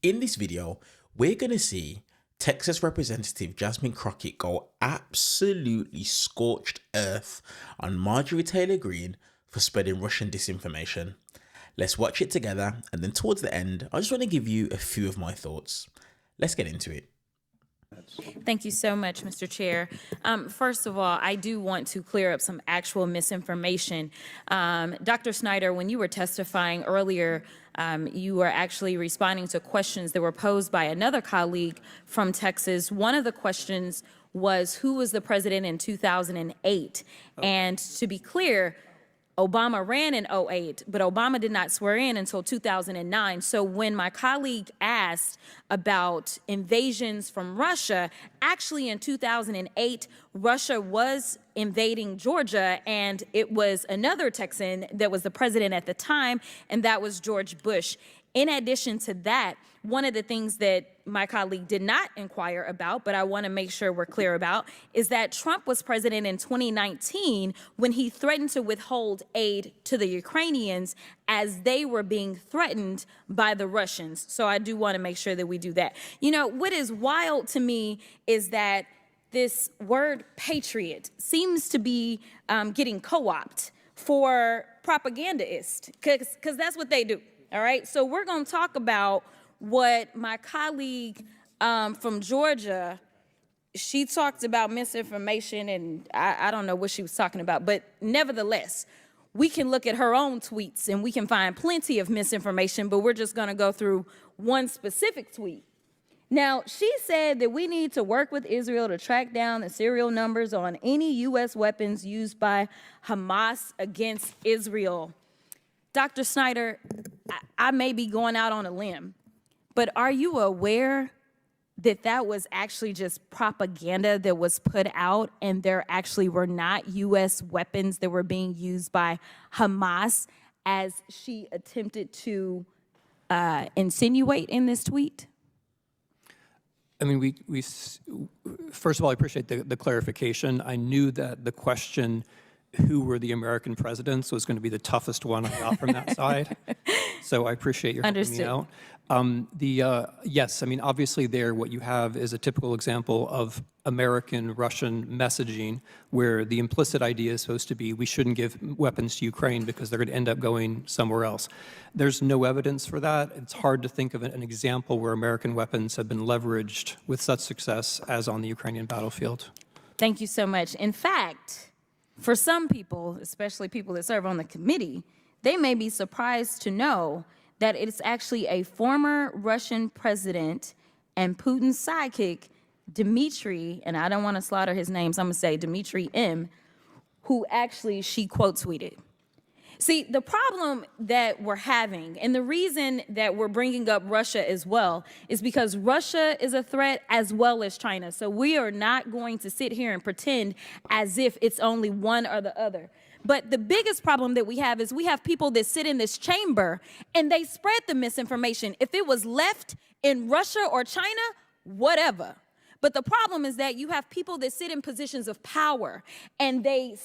In this video, we're going to see Texas Representative Jasmine Crockett go absolutely scorched earth on Marjorie Taylor Greene for spreading Russian disinformation. Let's watch it together, and then towards the end, I just want to give you a few of my thoughts. Let's get into it. Thank you so much, Mr. Chair. First of all, I do want to clear up some actual misinformation. Dr. Snyder, when you were testifying earlier, you were actually responding to questions that were posed by another colleague from Texas. One of the questions was, who was the president in 2008? And to be clear, Obama ran in 2008, but Obama did not swear in until 2009. So when my colleague asked about invasions from Russia, actually in 2008, Russia was invading Georgia, and it was another Texan that was the president at the time, and that was George Bush. In addition to that, one of the things that my colleague did not inquire about, but I want to make sure we're clear about, is that Trump was president in 2019 when he threatened to withhold aid to the Ukrainians as they were being threatened by the Russians. So I do want to make sure that we do that. You know, what is wild to me is that this word patriot seems to be getting co-opted for propagandists, because that's what they do. All right, so we're going to talk about what my colleague from Georgia, she talked about misinformation, and I don't know what she was talking about, but nevertheless, we can look at her own tweets and we can find plenty of misinformation, but we're just going to go through one specific tweet. Now, she said that we need to work with Israel to track down the serial numbers on any U.S. weapons used by Hamas against Israel. Dr. Snyder, I may be going out on a limb, but are you aware that that was actually just propaganda that was put out, and there actually were not U.S. weapons that were being used by Hamas, as she attempted to insinuate in this tweet? I mean, first of all, I appreciate the clarification. I knew that the question, who were the American presidents, was going to be the toughest one I got from that side. So I appreciate your helping me out. Yes, I mean, obviously there what you have is a typical example of American-Russian messaging where the implicit idea is supposed to be we shouldn't give weapons to Ukraine because they're going to end up going somewhere else. There's no evidence for that. It's hard to think of an example where American weapons have been leveraged with such success as on the Ukrainian battlefield. Thank you so much. In fact, for some people, especially people that serve on the committee, they may be surprised to know that it's actually a former Russian president and Putin's sidekick, Dmitry, and I don't want to slaughter his name, so I'm going to say Dmitry M., who actually she quote tweeted. See, the problem that we're having, and the reason that we're bringing up Russia as well, is because Russia is a threat as well as China. So we are not going to sit here and pretend as if it's only one or the other. But the biggest problem that we have is we have people that sit in this chamber and they spread the misinformation. If it was left in Russia or China, whatever. But the problem is that you have people that sit in positions of power and they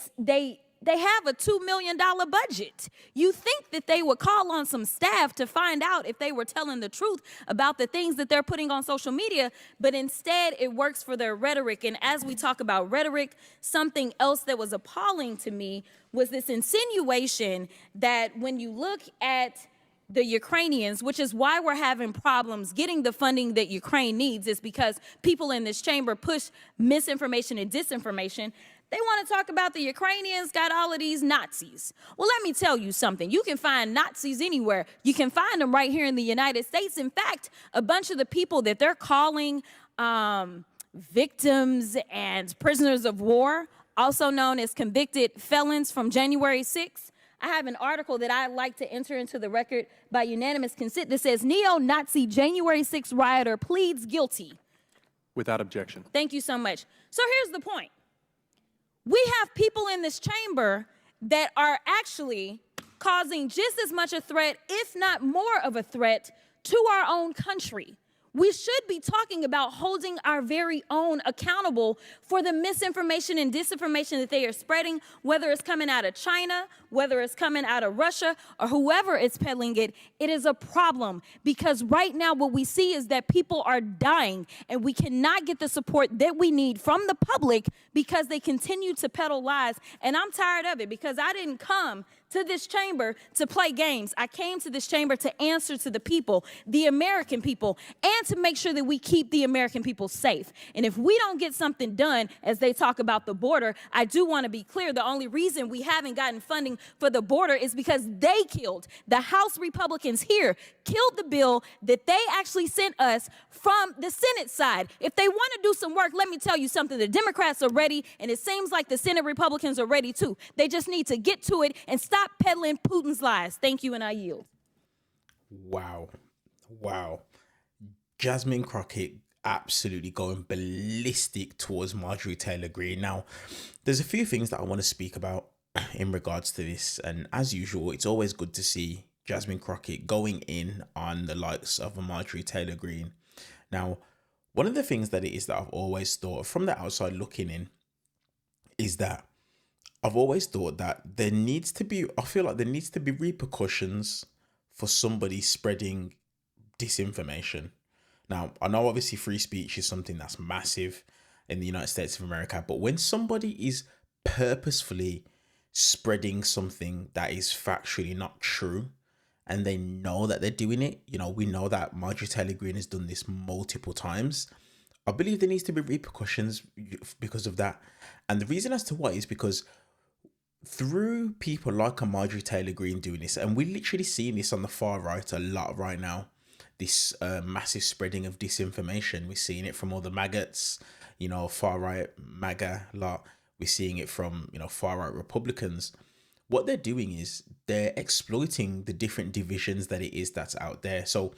have a $2 million budget. You think that they would call on some staff to find out if they were telling the truth about the things that they're putting on social media, but instead it works for their rhetoric. And as we talk about rhetoric, something else that was appalling to me was this insinuation that when you look at the Ukrainians, which is why we're having problems getting the funding that Ukraine needs, is because people in this chamber push misinformation and disinformation. They want to talk about the Ukrainians got all of these Nazis. Well, let me tell you something. You can find Nazis anywhere. You can find them right here in the United States. In fact, a bunch of the people that they're calling victims and prisoners of war, also known as convicted felons from January 6th, I have an article that I'd like to enter into the record by unanimous consent that says neo-Nazi January 6th rioter pleads guilty. Without objection. Thank you so much. So here's the point. We have people in this chamber that are actually causing just as much a threat, if not more of a threat, to our own country. We should be talking about holding our very own accountable for the misinformation and disinformation that they are spreading, whether it's coming out of China, whether it's coming out of Russia, or whoever is peddling it. It is a problem because right now what we see is that people are dying and we cannot get the support that we need from the public because they continue to peddle lies. And I'm tired of it because I didn't come to this chamber to play games. I came to this chamber to answer to the people, the American people, and to make sure that we keep the American people safe. And if we don't get something done, as they talk about the border, I do want to be clear, the only reason we haven't gotten funding for the border is because they killed, the House Republicans here, killed the bill that they actually sent us from the Senate side. If they want to do some work, let me tell you something, the Democrats are ready, and it seems like the Senate Republicans are ready too. They just need to get to it and stop peddling Putin's lies. Thank you, and I yield. Wow. Jasmine Crockett absolutely going ballistic towards Marjorie Taylor Greene. Now, there's a few things that I want to speak about in regards to this. And as usual, it's always good to see Jasmine Crockett going in on the likes of a Marjorie Taylor Greene. Now, one of the things that it is that I've always thought from the outside looking in is that I've always thought that I feel like there needs to be repercussions for somebody spreading disinformation. Now, I know obviously free speech is something that's massive in the United States of America, but when somebody is purposefully spreading something that is factually not true, and they know that they're doing it, we know that Marjorie Taylor Greene has done this multiple times. I believe there needs to be repercussions because of that. And the reason as to why is because through people like a Marjorie Taylor Greene doing this, and we're literally seeing this on the far right a lot right now, this massive spreading of disinformation. We're seeing it from all the maggots, far right MAGA lot. We're seeing it from, far right Republicans. What they're doing is they're exploiting the different divisions that it is that's out there. So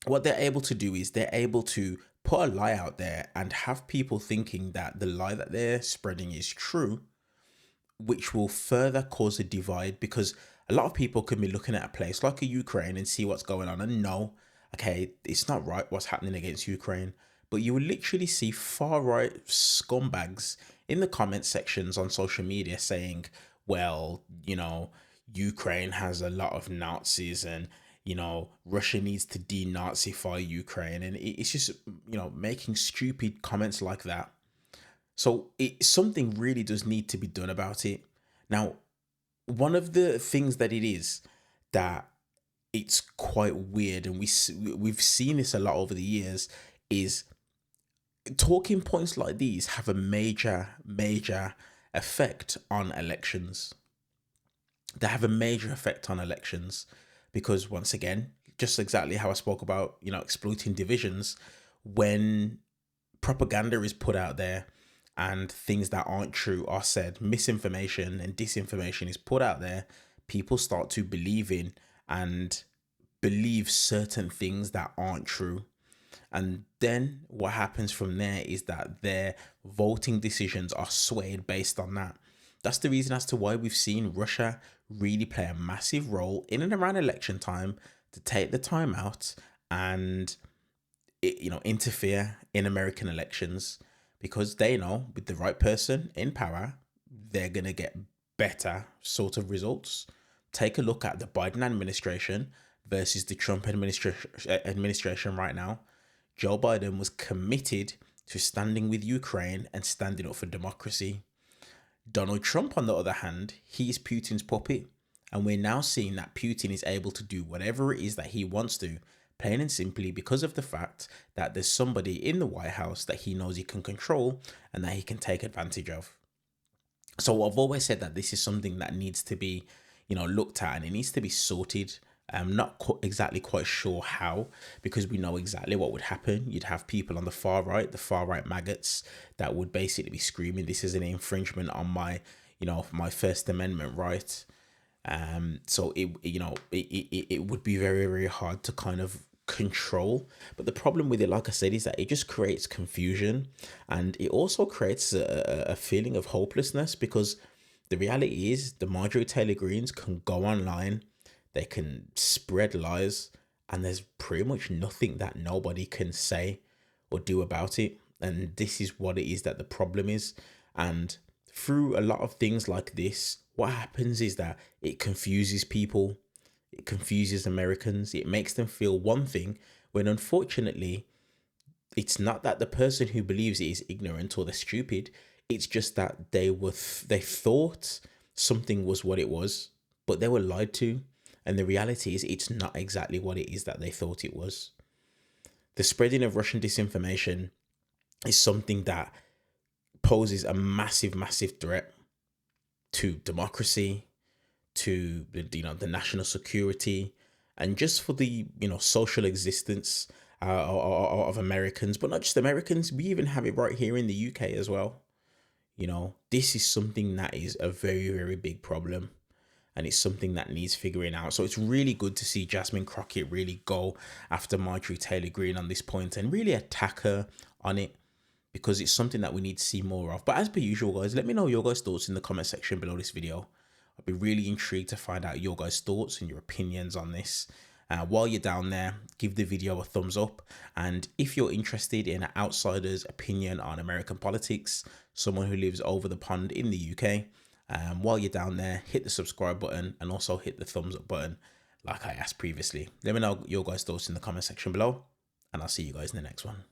what they're able to do is they're able to put a lie out there and have people thinking that the lie that they're spreading is true, which will further cause a divide, because a lot of people can be looking at a place like a Ukraine and see what's going on and know, okay, it's not right what's happening against Ukraine. But you will literally see far right scumbags in the comment sections on social media saying, well, Ukraine has a lot of Nazis and, Russia needs to denazify Ukraine. And it's just, making stupid comments like that. So something really does need to be done about it. Now, one of the things that it is that it's quite weird, and we've seen this a lot over the years, is talking points like these have a major effect on elections. They have a major effect on elections because, once again, just exactly how I spoke about, exploiting divisions, when propaganda is put out there and things that aren't true are said, misinformation and disinformation is put out there, people start to believe in and believe certain things that aren't true. And then what happens from there is that their voting decisions are swayed based on that. That's the reason as to why we've seen Russia really play a massive role in and around election time to take the time out and interfere in American elections, because they know with the right person in power, they're going to get better sort of results. Take a look at the Biden administration versus the Trump administration right now. Joe Biden was committed to standing with Ukraine and standing up for democracy. Donald Trump, on the other hand, he's Putin's puppet. And we're now seeing that Putin is able to do whatever it is that he wants to, plain and simply because of the fact that there's somebody in the White House that he knows he can control and that he can take advantage of. So I've always said that this is something that needs to be, looked at, and it needs to be sorted. I'm not exactly quite sure how, because we know exactly what would happen. You'd have people on the far right maggots that would basically be screaming, this is an infringement on my, my First Amendment right. So it would be very, very hard to kind of control. But the problem with it, like I said, is that it just creates confusion, and it also creates a feeling of hopelessness, because the reality is the Marjorie Taylor Greenes can go online, they can spread lies, and there's pretty much nothing that nobody can say or do about it. And this is what it is that the problem is. And through a lot of things like this, what happens is that it confuses people, it confuses Americans, it makes them feel one thing when unfortunately it's not that the person who believes it is ignorant or they're stupid. It's just that they thought something was what it was, but they were lied to. And the reality is it's not exactly what it is that they thought it was. The spreading of Russian disinformation is something that poses a massive, massive threat to democracy, to the national security, and just for the social existence of Americans, but not just Americans. We even have it right here in the UK as well. This is something that is a very, very big problem. And it's something that needs figuring out. So it's really good to see Jasmine Crockett really go after Marjorie Taylor Greene on this point and really attack her on it, because it's something that we need to see more of. But as per usual, guys, let me know your guys' thoughts in the comment section below this video. I'd be really intrigued to find out your guys' thoughts and your opinions on this. While you're down there, give the video a thumbs up. And if you're interested in an outsider's opinion on American politics, someone who lives over the pond in the UK, while you're down there, hit the subscribe button and also hit the thumbs up button like I asked previously. Let me know your guys' thoughts in the comment section below, and I'll see you guys in the next one.